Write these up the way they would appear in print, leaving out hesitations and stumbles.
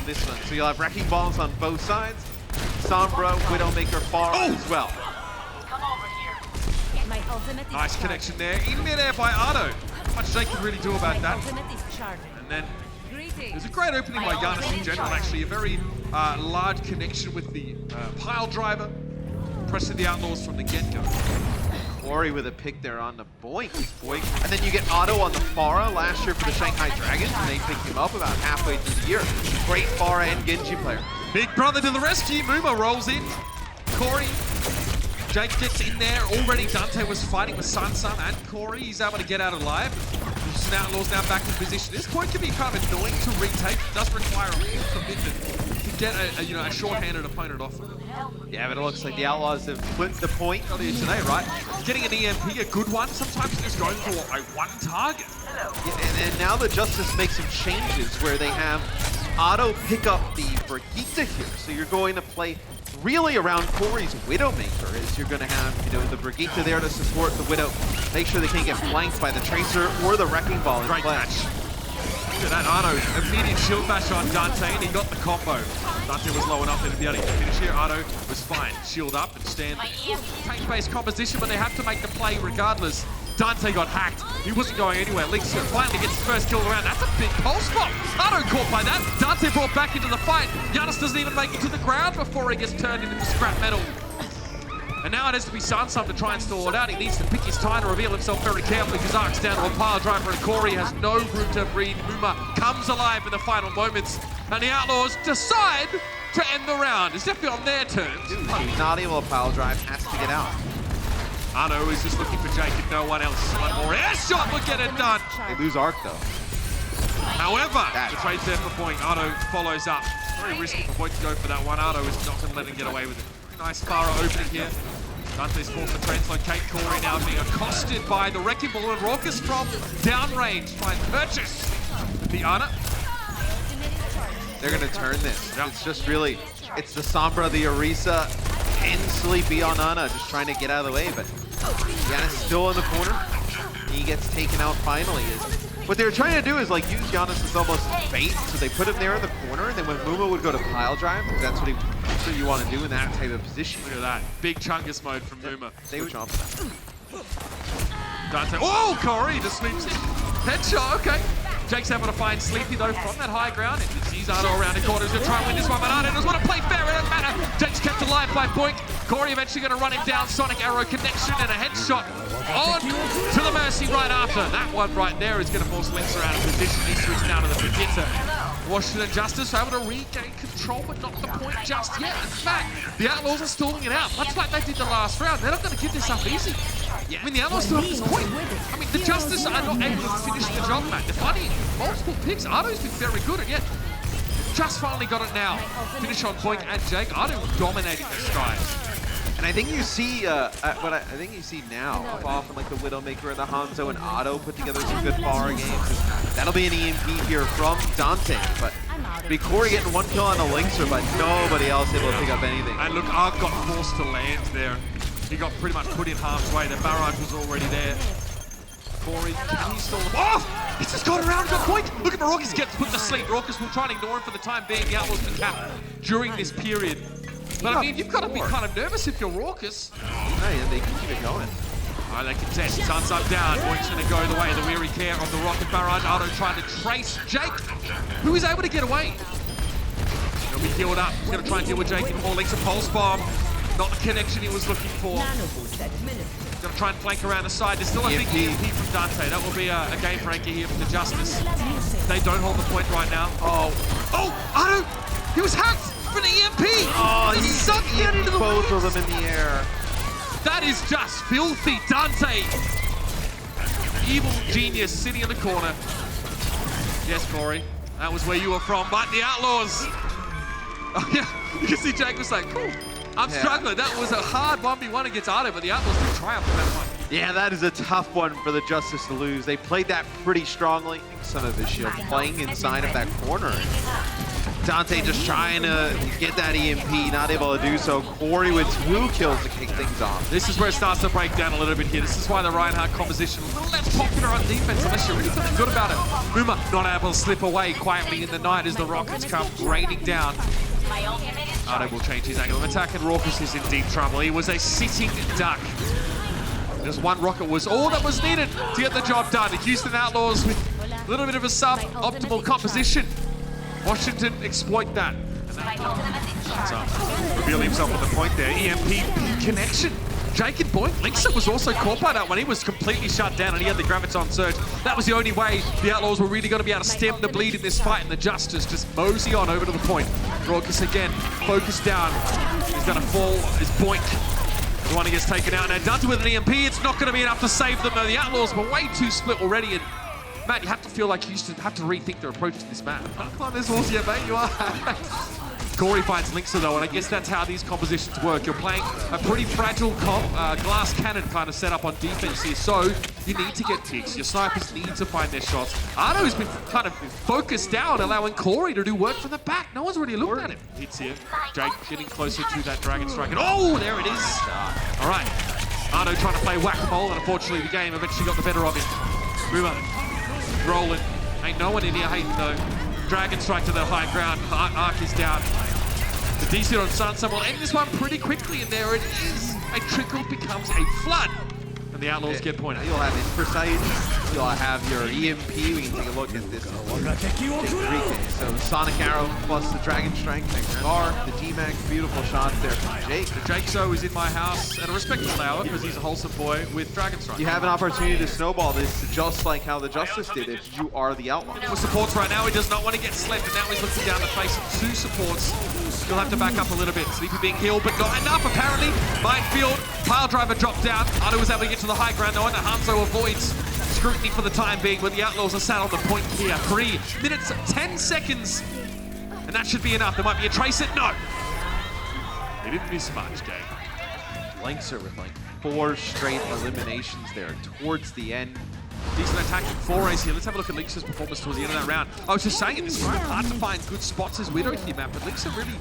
on this one. So you'll have Wrecking Balls on both sides. Sombra, Widowmaker, Far as well. Nice connection there. In midair by Ardo. Not much they can really do about that. And then there's a great opening by Giannis in general, actually. A very large connection with the pile driver. Pressing the Outlaws from the get-go. Corey with a pick there on the Boink. And then you get Otto on the Pharah last year for the Shanghai Dragons, and they picked him up about halfway through the year. Great Pharah and Genji player. Big brother to the rescue. Muma rolls in. Corey. Jake gets in there. Already Dante was fighting with Sansan and Corey. He's able to get out alive. The Outlaws now back in position. This point can be kind of annoying to retake. It does require a real commitment to get a short-handed opponent off them. Yeah, but it looks like the Outlaws have flipped the point earlier today, right? Getting an EMP, a good one. Sometimes you're just going for one target. Yeah, and now the Justice makes some changes where they have Otto pick up the Brigitte here. So you're going to play really around Corey's Widowmaker, as you're going to have, the Brigitte there to support the Widow. Make sure they can't get flanked by the Tracer or the Wrecking Ball in Great play. match. Look at that, Ardo, immediate shield bash on Dante, and he got the combo. Dante was low enough to be able to finish here. Ardo was fine. Shield up and stand. Tank-based composition, but they have to make the play regardless. Dante got hacked. He wasn't going anywhere. Lynx finally gets his first kill around. That's a big pulse spot. Ardo caught by that. Dante brought back into the fight. Giannis doesn't even make it to the ground before he gets turned into scrap metal. And now it has to be Sansan to try and stall it out. He needs to pick his time to reveal himself very carefully because Ark's down to a pile driver and Corey has no room to breathe. Muma comes alive in the final moments and the Outlaws decide to end the round. It's definitely on their terms. He's not able to pile drive, has to get out. Arno is just looking for Jake and no one else. One more air shot will get it done. They lose Arc though. However, the trade's there for Boink. Ardo follows up. Very risky for Boink to go for that one. Ardo is not going to let him get away with it. Nice Pharah opening here. Dante's fought for translocate. Corey now being accosted by the Wrecking Ball and Raucus from downrange. Try and purchase the Ana. They're going to turn this. Yep. It's just really, it's the Sombra, the Orisa, and Sleepy on Ana, just trying to get out of the way. But Giannis still in the corner. He gets taken out finally. What they were trying to do is use Giannis as almost bait. So they put him there in the corner, and then when Muma would go to pile drive, that's what you want to do in that type of position. Look at that. Big Chungus mode from Muma. They would jump that. Dante. Oh, Corey just sweeps it. Headshot, okay. Jake's able to find Sleepy though from that high ground. And sees Ardo around the corner. He's going to try and win this one, but Ardo doesn't want to play fair. It doesn't matter. Jake's kept alive by Boink. Corey eventually going to run him down. Sonic Arrow connection and a headshot on to the Mercy right after. That one right there is going to force Lynx around in position. He switches down to the Brigitte. Washington Justice able to regain control, but not the point just yet. In fact, the Outlaws are stalling it out, much like they did the last round. They're not going to give this up easy. Yeah. I mean, the Outlaws still have this point. I mean, the Justice are not able to finish the job, man. They're finding multiple picks. Ardo's been very good, and yet just finally got it now. Finish on Boink and Jake. Ardo dominating the skies. And I think you see, what I think you see now, often the Widowmaker and the Hanzo and Otto put together some good Pharah games. That'll be an EMP here from Dante, but Corey getting one kill on the Lynxer, but nobody else able to pick up anything. And look, Ark got forced to land there. He got pretty much put in harm's way. The barrage was already there. Corey, can he stall the ball? Oh! He's just got around, got Boink. Look at Raucus gets put to sleep. Raucus will try and ignore him for the time being. The Outlaws can cap during this period. But I mean, you've got to be kind of nervous if you're Raucus. Yeah, they can keep it going. All right, they contest. Sun's up down. Boink's going to go the way of the weary care of the rocket barrage. Ardo trying to trace Jake, who is able to get away. He'll be healed up. He's going to try and deal with Jake in more links. A pulse bomb. Not the connection he was looking for. He's going to try and flank around the side. There's still a big EMP from Dante. That will be a game breaker here for the Justice. They don't hold the point right now. Oh, Ardo! He was hacked for an EMP! Oh, he sucked down into the both of them in the air. That is just filthy. Dante! Evil genius sitting in the corner. Yes, Corey, that was where you were from, but the Outlaws. Oh yeah, you can see Jake was like, cool. I'm struggling. That was a hard 1v1 against Ardo, but the Outlaws did triumph in that one. Yeah, that is a tough one for the Justice to lose. They played that pretty strongly. Son of a shield playing inside of that corner. Dante just trying to get that EMP, not able to do so. Corey with 2 kills to kick things off. This is where it starts to break down a little bit here. This is why the Reinhardt composition is a little less popular on defense unless you're really feeling good about it. Uma not able to slip away quietly in the night as the rockets come raining down. Ardo will change his angle of attack, and Raucus is in deep trouble. He was a sitting duck. Just one rocket was all that was needed to get the job done. The Houston Outlaws with a little bit of a sub-optimal composition. Washington exploit that. Reveal himself on the point there. EMP connection. Jake and Boyd. Linksa was also caught by that one. He was completely shut down and he had the Graviton surge. That was the only way the Outlaws were really going to be able to stem the bleed in this fight, and the Justice just mosey on over to the point. Raucus again, focused down. He's going to fall as Boink. The one who gets taken out. Now Dante with an EMP. It's not going to be enough to save them though. The Outlaws were way too split already, and Matt, you have to feel like you have to rethink their approach to this map. Can't climb this walls yet, mate. You are. Corey finds Linksa though, and I guess that's how these compositions work. You're playing a pretty fragile glass cannon kind of setup on defense here, so you need to get picks. Your snipers need to find their shots. Ardo's been kind of focused down, allowing Corey to do work from the back. No one's really looked at him. Hits here. Jake getting closer to that Dragon Strike, and oh, there it is. All right. Ardo trying to play whack-a-mole, and unfortunately the game eventually got the better of him. Boomer rolling. Ain't no one in here hating though. Dragon Strike to the high ground. Arc is down. The DC on Sansa will end this one pretty quickly, and there it is. A trickle becomes a flood. And the Outlaws get pointed. You'll have Inversight, you'll have your EMP. We can take a look at this. So Sonic Arrow plus the Dragon Strike, XR, the D-Max, beautiful shots there from Jake. The Jake So is in my house at a respectable hour because he's a wholesome boy with Dragon Strike. You have an opportunity to snowball this just like how the Justice did if you are the Outlaw. For supports right now, he does not want to get slept, and now he's looking down the face of 2 supports. He'll have to back up a little bit. Sleepy being healed, but not enough apparently. Minefield, pile driver dropped down. Ardo was able to get to the high ground though, and Hanzo avoids scrutiny for the time being, but the Outlaws are sat on the point here. 3 minutes, 10 seconds, and that should be enough. There might be a trace it. No. They didn't miss much, Jake. Linksa with like 4 straight eliminations there towards the end. Decent attacking forays here. Let's have a look at Linksa's performance towards the end of that round. I was just saying it, it's hard to find good spots as Widow in the map, but Linksa really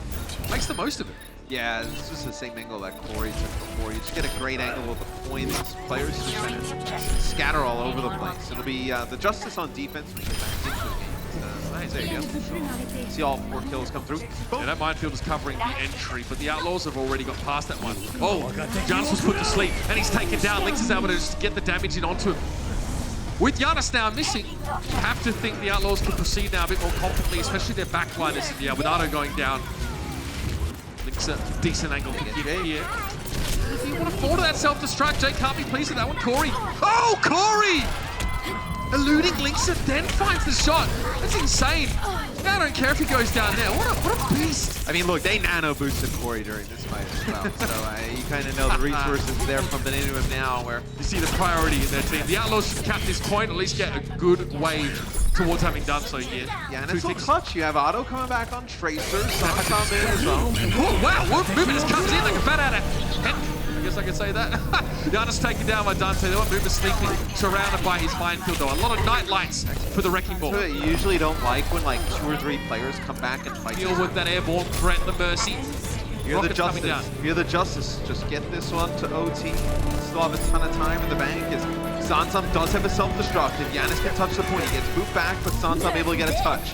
makes the most of it. Yeah, it's just the same angle that Corey took before. You just get a great angle with the point. These players just kind of scatter all over the place. It'll be the Justice on defense when we get back into the game. Nice, there you go. See all 4 kills come through. Yeah, that minefield is covering the entry, but the Outlaws have already got past that one. Oh, Giannis was put to sleep, and he's taken down. Linksa's able to just get the damage in onto him. With Giannis now missing, you have to think the Outlaws can proceed now a bit more confidently, especially their backline this year, with Ardo going down. Linksa, decent angle to get here. If you want to fall to that self-destruct, Jake can't be pleased with that one. Corey. Oh, Corey! Eluding Linksa, then finds the shot. That's insane. Now I don't care if he goes down there. What a beast. I mean, look, they nano boosted Corey during this fight as well. So you kind of know the resources there pumping into him now where you see the priority in their team. The Outlaws should cap this point, at least get a good wave towards having done so here. Yeah, and it's so clutch. You have Otto coming back on Tracer, Sonic in as well. Oh, wow, what movement just comes in like a bat out of head. I guess I could say that. Giannis taken down by Dante. They want Movement sneaking, surrounded by his minefield though. A lot of night lights for the Wrecking Ball. You usually don't like when like 2 or 3 players come back and fight. Deal with that airborne threat, the Mercy. You're the Justice. You're the Justice. Just get this one to OT. Still have a ton of time in the bank. Sansam does have a self-destruct. If Giannis can touch the point, he gets moved back, but Sansam able to get a touch.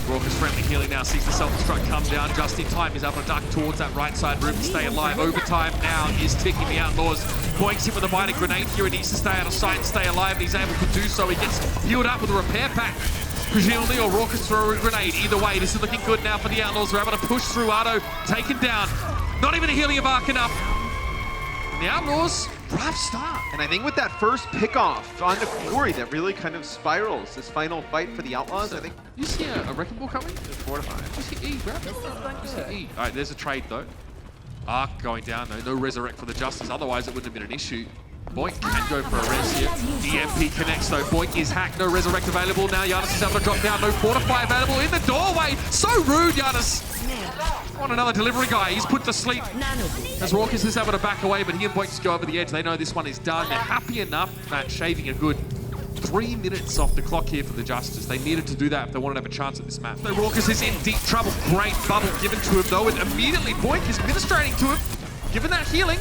Raucus friendly healing now, sees the self-destruct come down just in time. He's able to duck towards that right side room to stay alive. Overtime now is ticking. The Outlaws points him with a mighty grenade here. He needs to stay out of sight and stay alive, and he's able to do so. He gets healed up with a repair pack, presumably, or Raucus throw a grenade. Either way, this is looking good now for the Outlaws. They're able to push through. Ardo taken down. Not even a healing of arc enough. And the Outlaws, rough start. And I think with that first pick-off onto Corey, that really kind of spirals this final fight for the Outlaws. So, I think you see a Wrecking Ball coming? 4 to 5. Just hit E, grab it. Just hit E. All right, there's a trade though. Arc going down though. No resurrect for the Justice. Otherwise, it wouldn't have been an issue. Boink can go for a res here. EMP connects though. Boink is hacked. No resurrect available now. Giannis is able to drop down. No fortify available in the doorway. So rude, Giannis. On another delivery guy. He's put to sleep. As Raucus is able to back away, but he and Boink just go over the edge. They know this one is done. They're happy enough that shaving a good 3 minutes off the clock here for the Justice. They needed to do that if they wanted to have a chance at this map. So Raucus is in deep trouble. Great bubble given to him though, and immediately Boink is ministrating to him, given that healing.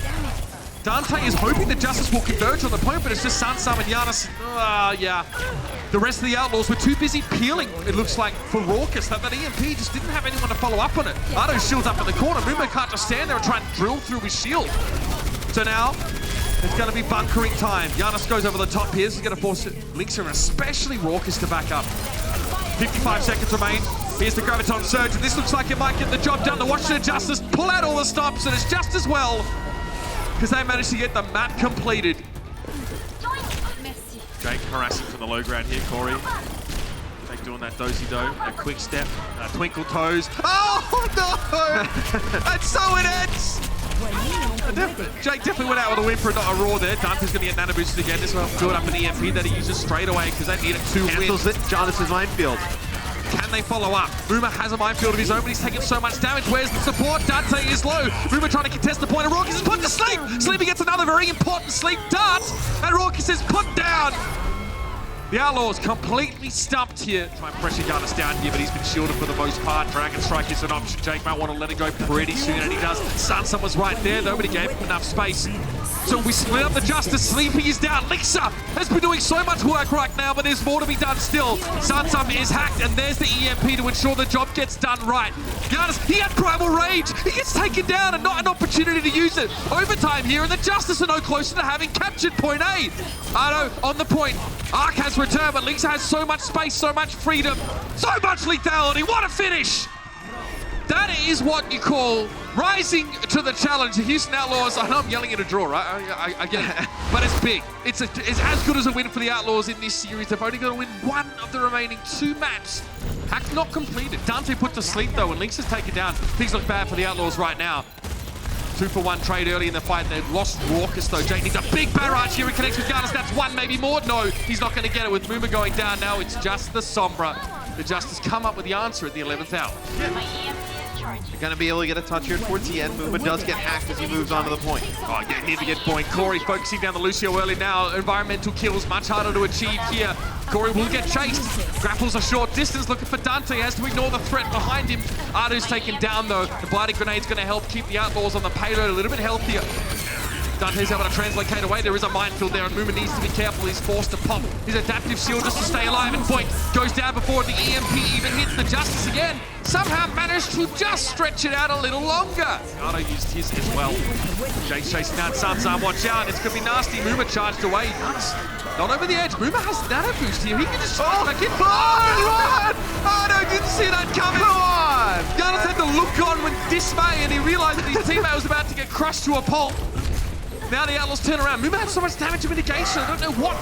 Dante is hoping the Justice will converge on the point, but it's just Sansam and Giannis. Yeah. The rest of the Outlaws were too busy peeling, it looks like, for Raucus. That EMP just didn't have anyone to follow up on it. Ardo's shield's up in the corner. Mumo can't just stand there and try and drill through his shield. So now, it's going to be bunkering time. Giannis goes over the top here. He's going to force it. Linksa, especially Raucus, to back up. 55 seconds remain. Here's the Graviton Surge, and this looks like it might get the job done. The Washington Justice pull out all the stops, and it's just as well, because they managed to get the map completed. Jake harassing from the low ground here, Corey. Jake doing that dozy-do, a quick step, twinkle toes. Oh no! That's so it ends! Jake definitely went out with a win for not a raw there. Dante's going to get nano boosted again. This one build up an EMP that he uses straight away because they needed 2 wins. Cancels it, Jonas's minefield. Can they follow up? Ruma has a minefield of his own, but he's taking so much damage. Where's the support? Dante is low. Ruma trying to contest the point, and Raucus is put to sleep. Sleepy gets another very important sleep dart, and Raucus is put down. The Outlaws completely stumped here. Try and pressure Giannis down here, but he's been shielded for the most part. Dragon Strike is an option. Jake might want to let it go pretty soon, and he does. Sansom was right there. Nobody gave him enough space. So we split up the Justice. Sleepy is down. Linksa has been doing so much work right now, but there's more to be done still. Sansom is hacked, and there's the EMP to ensure the job gets done right. Giannis, he had Primal Rage. He gets taken down and not an opportunity to use it. Overtime here, and the Justice are no closer to having captured point A. Ardo on the point. Arc has returned, but Linksa has so much space, so much freedom, so much lethality. What a finish! That is what you call rising to the challenge. The Houston Outlaws, I know I'm yelling at a draw, right? I get it. But it's big. It's as good as a win for the Outlaws in this series. They've only got to win 1 of the remaining 2 maps. Hack not completed. Dante put to sleep though, and Linksa's taken down. Things look bad for the Outlaws right now. 2-for-1 trade early in the fight. They've lost Raucus though. Jake needs a big barrage here. He connects with Giannis. That's 1, maybe more. No, he's not going to get it with Muma going down now. It's just the Sombra. The Justice come up with the answer at the 11th hour. You're going to be able to get a touch here towards the end. Muma does get hacked as he moves on to the point. Oh, yeah, need to get point. Corey focusing down the Lucio early now. Environmental kills much harder to achieve here. Corey will get chased. Grapples a short distance, looking for Dante. Has to ignore the threat behind him. Ardo's taken down though. The Blighting Grenade's going to help keep the Outlaws on the payload a little bit healthier. Dante's able to translocate away. There is a minefield there, and Muma needs to be careful. He's forced to pop his adaptive shield just to stay alive, and Boink goes down before the EMP even hits the Justice again. Somehow managed to just stretch it out a little longer. Ardo used his as well. Jake's chasing down Sansan. Watch out, it's going to be nasty. Muma charged away. Not over the edge. Muma has nano boost here. He can just back in. Oh, Ardo didn't see that coming. Come on! Giannis had to look on with dismay, and he realized that his teammate was about to get crushed to a pulp. Now the Outlaws turn around. Muma had so much damage and mitigation. I don't know what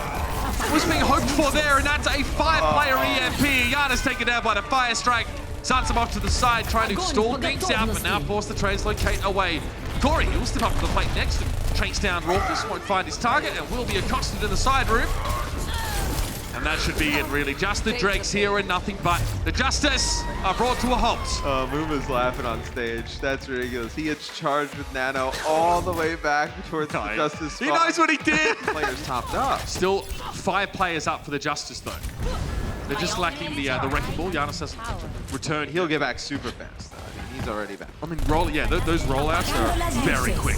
was being hoped for there, and that's a 5-player EMP. Giannis taken down by the Fire Strike. Sends him off to the side, trying to stall things out, but now forced to translocate away. Corey, he'll step up to the plate next and chase down Raucus. Won't find his target and will be accosted in the side room. And that should be it, really. Just the dregs here and nothing but. The Justice are brought to a halt. Muma's laughing on stage. That's ridiculous. He gets charged with nano all the way back towards the Justice spot. He knows what he did. Players topped up. Still 5 players up for the Justice, though. They're just lacking the wrecking ball. Giannis hasn't returned. He'll get back super fast, though. I mean, he's already back. I mean, those rollouts are very quick.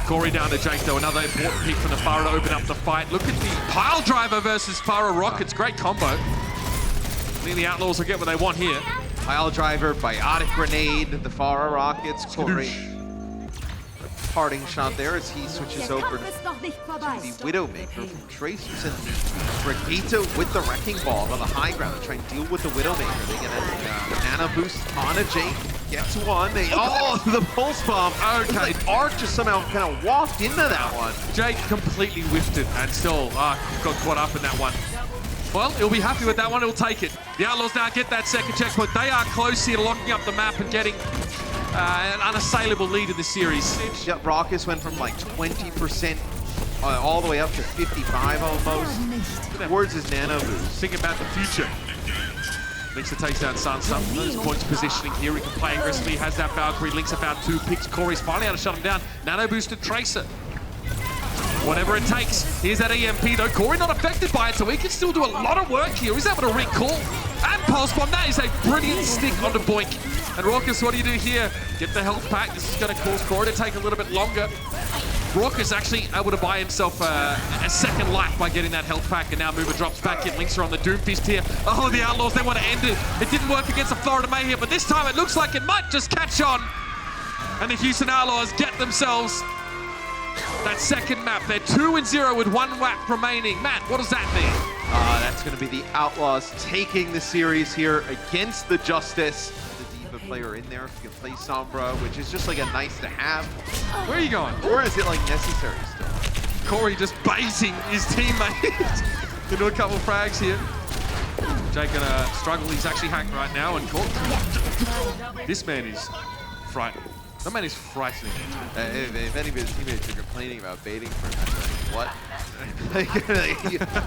Corey down to Jake, though. Another important pick from the Farah to open up the fight. Look at the pile driver versus Farah Rockets. Great combo. I think the Outlaws will get what they want here. Pile driver, biotic grenade, the Farah Rockets. Corey. Parting shot there as he switches over to the Widowmaker from Tracer's and Brigitte with the Wrecking Ball on the high ground to try and deal with the Widowmaker. They get a nano boost on a Jake. Gets one. The pulse bomb. Okay. Arc just somehow kind of walked into that one. Jake completely whiffed it and still got caught up in that one. Well, he'll be happy with that one. He'll take it. The Outlaws now get that second checkpoint. They are close here to locking up the map and getting an unassailable lead in the series. Yep, Raucus went from like 20% all the way up to 55 almost. Towards his nano boost. Think about the future. Linksa takes down Sansa. Those points positioning here. He can play aggressively. Has that Valkyrie. Linksa found 2 picks. Corey's finally able to shut him down. Nano boosted Tracer. Whatever it takes. Here's that EMP though. Corey not affected by it, so he can still do a lot of work here. He's able to recall and pulse bomb. That is a brilliant stick onto Boink. And Raucus, what do you do here? Get the health pack. This is going to cause Corey to take a little bit longer. Raucus actually able to buy himself a second life by getting that health pack, and now Mover drops back in. Links are on the Doomfist here. Oh, the Outlaws, they want to end it. It didn't work against the Florida May here, but this time it looks like it might just catch on. And the Houston Outlaws get themselves that second map. They're 2-0 with 1 WAP remaining. Matt, what does that mean? That's going to be the Outlaws taking the series here against the Justice. The Diva player in there if you can play Sombra, which is just like a nice to have. Where are you going? Or is it like necessary still? Corey just baiting his teammate into a couple of frags here. Jake gonna struggle. He's actually hacked right now, and this man is frightening. That man is frightening. If any of his teammates are complaining about baiting for him, what?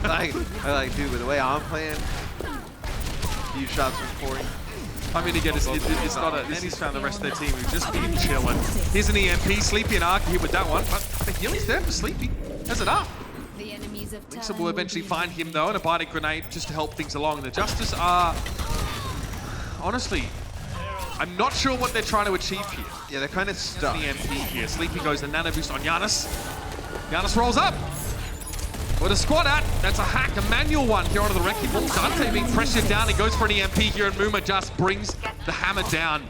like, dude, with the way I'm playing, a few shots from Corey. I mean, again, it's not a... This is found the rest of their team who've just been chilling. Here's an EMP. Sleepy and Ark here with that one, but the healing's there for Sleepy. That's enough. Linksa will eventually find him, though, and a biting grenade just to help things along. The Justice are... Honestly, I'm not sure what they're trying to achieve here. Yeah, they're kind of stuck. EMP here. Sleepy goes the nano boost on Giannis. Giannis rolls up. With a squad at, that's a hack, a manual one here onto the wrecking ball. Dante being pressured down. He goes for an EMP here, and Muma just brings the hammer down.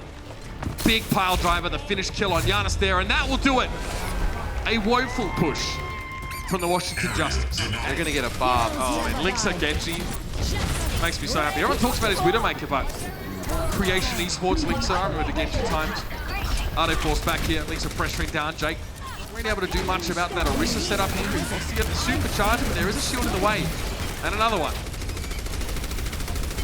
Big pile driver, the finish kill on Giannis there, and that will do it. A woeful push from the Washington Justice. They're going to get a bomb. Oh, and Linksa Genji makes me so happy. Everyone talks about his Widowmaker, but Creation Esports Linksa, I remember the Genji times. Ardo forced back here, Linksa pressuring down. Jake really able to do much about that Orisa setup here. He wants to get the supercharger, but there is a shield in the way. And another one.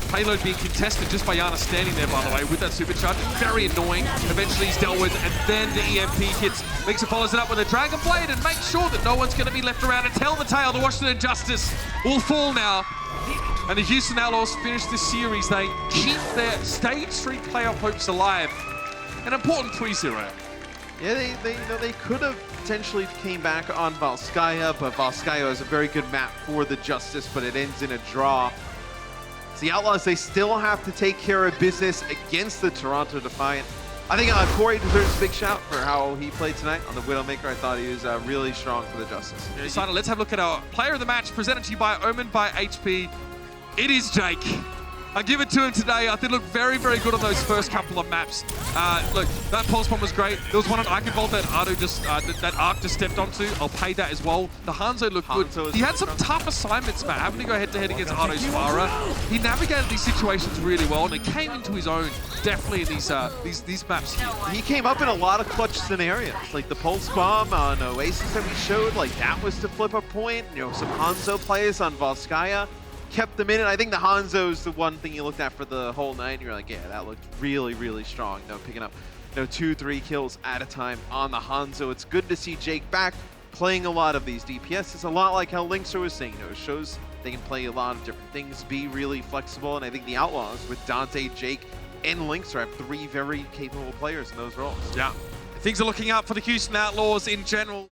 Payload being contested just by Yana standing there, by the way, with that supercharger. Very annoying. Eventually he's dealt with, and then the EMP hits. Linksa follows it up with a Dragon Blade and makes sure that no one's going to be left around to tell the tale. The Washington Justice will fall now. And the Houston Outlaws finish this series. They keep their stage 3 playoff hopes alive. An important 3-0. Yeah, they could have potentially came back on Volskaya, but Volskaya is a very good map for the Justice, but it ends in a draw. It's the Outlaws, they still have to take care of business against the Toronto Defiant. I think Corey deserves a big shout for how he played tonight on the Widowmaker. I thought he was really strong for the Justice. Yeah, let's have a look at our player of the match, presented to you by Omen by HP. It is Jake. I give it to him today. I think it looked very, very good on those first couple of maps. Look, that pulse bomb was great. There was one on Eichenwald that Ardo just, that Ark just stepped onto. I'll pay that as well. The Hanzo looked good. He had some tough assignments, Matt. Having to go head-to-head against Ardo's Farah. He navigated these situations really well, and he came into his own, definitely in these maps here. He came up in a lot of clutch scenarios, like the pulse bomb on Oasis that we showed. Like that was to flip a point. You know, some Hanzo plays on Volskaya kept them in it. I think the Hanzo's the one thing you looked at for the whole night. And you're like, yeah, that looked really, really strong. You know, picking up 2-3 kills at a time on the Hanzo. It's good to see Jake back playing a lot of these DPS. It's a lot like how Linksa was saying. You know, it shows they can play a lot of different things, be really flexible. And I think the Outlaws with Dante, Jake, and Linksa have 3 very capable players in those roles. Yeah, things are looking up for the Houston Outlaws in general.